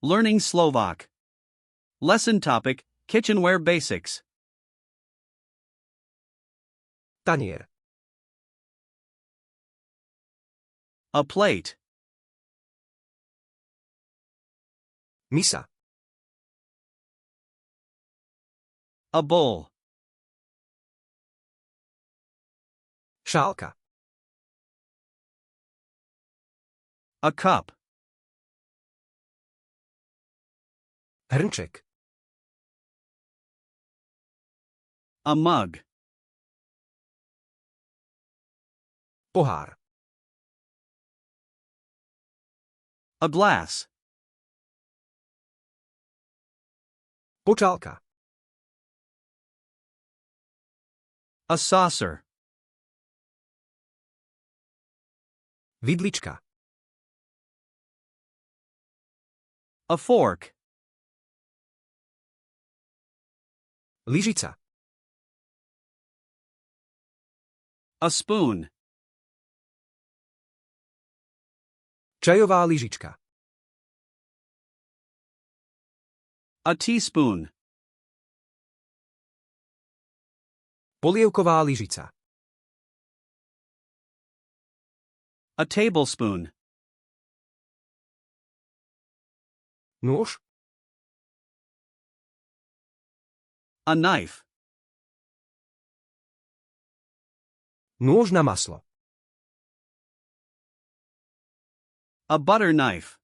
Learning Slovak. Lesson topic, Kitchenware Basics. Tanier. A plate. Misa. A bowl. Šálka. A cup. Hrnček. A mug. Pohár. A glass. Počálka. A saucer. Vidlička. A fork. Lyžica. A spoon. Čajová lyžička. A teaspoon. Polievková lyžica. A tablespoon. Nôž. A knife. Nôž na maslo. A butter knife.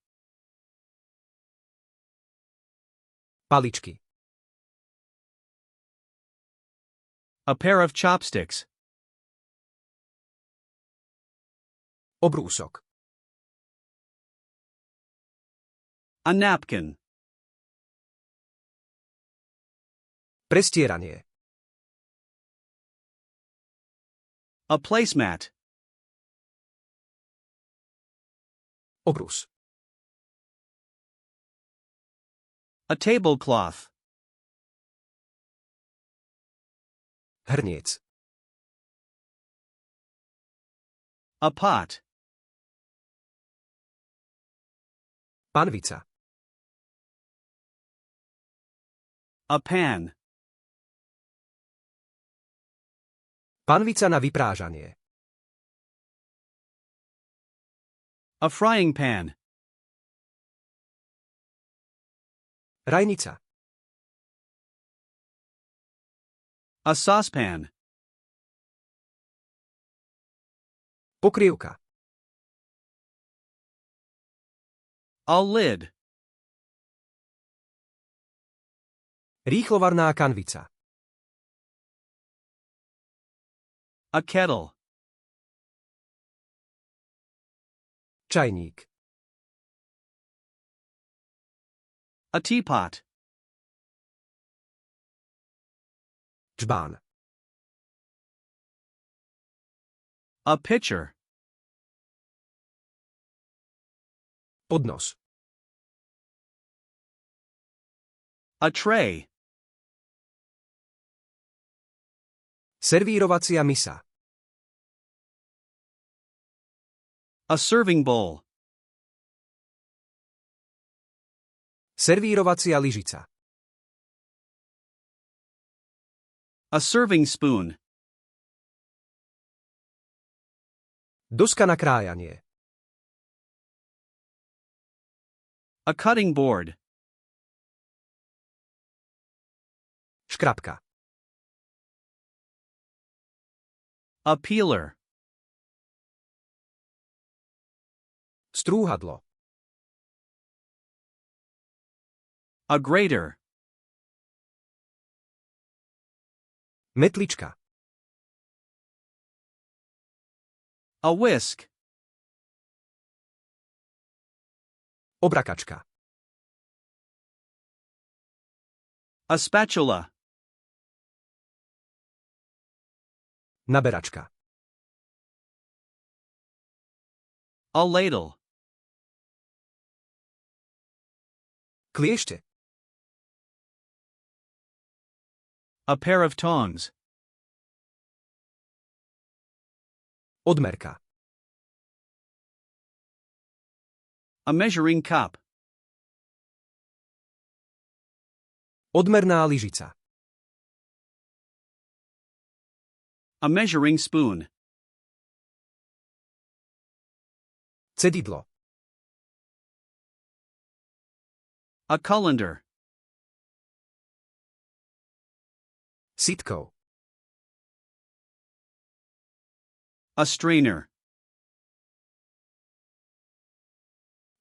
Paličky. A pair of chopsticks. Obrúsok. A napkin. Prestieranie. A placemat. Obrus. A tablecloth. Hrniec. A pot. Panvica. A pan. Panvica na vyprážanie. A frying pan. Rajnica. A saucepan. Pokrievka. A lid. Rýchlovarná kanvica. A kettle. Čajník. A teapot. Čbán. A pitcher. Podnos. A tray. Servírovacia misa. A serving bowl. Servírovacia lyžica. A serving spoon. Doska na krájanie. A cutting board. Škrabka. A peeler. Strúhadlo. A grater. Metlička. A whisk. Obrakačka. A spatula. Naberačka. A ladle. Kliešte. A pair of tongs. Odmerka. A measuring cup. Odmerná lyžica. A measuring spoon. Cedidlo. A colander. Sitko. A strainer.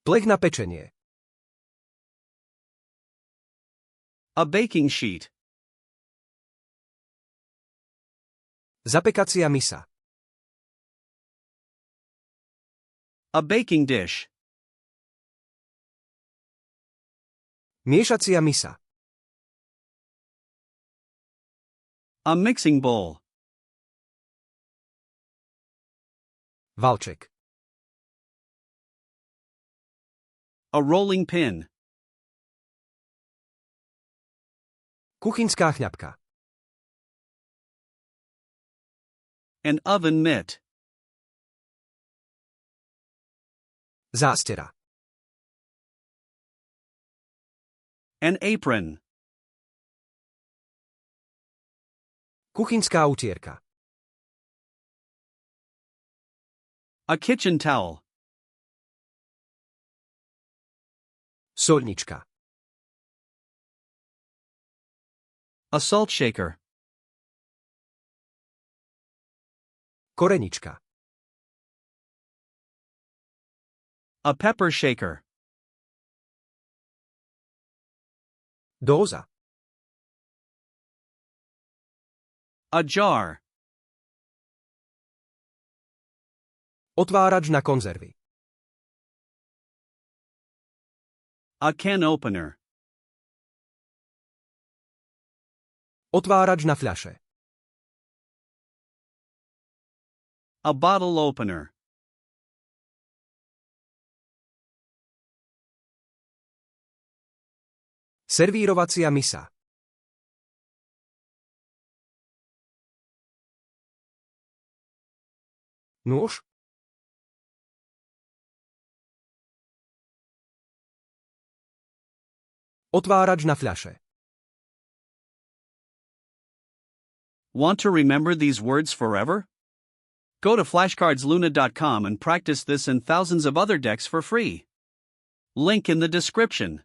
Plech na pečenie. A baking sheet. Zapekacia misa. A baking dish. Miešacia misa. A mixing bowl. Valček. A rolling pin. Kuchynská chňapka. An oven mitt. Zástera. An apron. Kuchynská utierka. A kitchen towel. Soľnička. A salt shaker. Korenička. A pepper shaker. Dóza. A jar. Otvárač na konzervy. A can opener. Otvárač na fľaše. A bottle opener. Servírovacia misa. Nôž. Otvárač na fľaše. Want to remember these words forever? Go to FlashcardsLuna.com and practice this and thousands of other decks for free. Link in the description.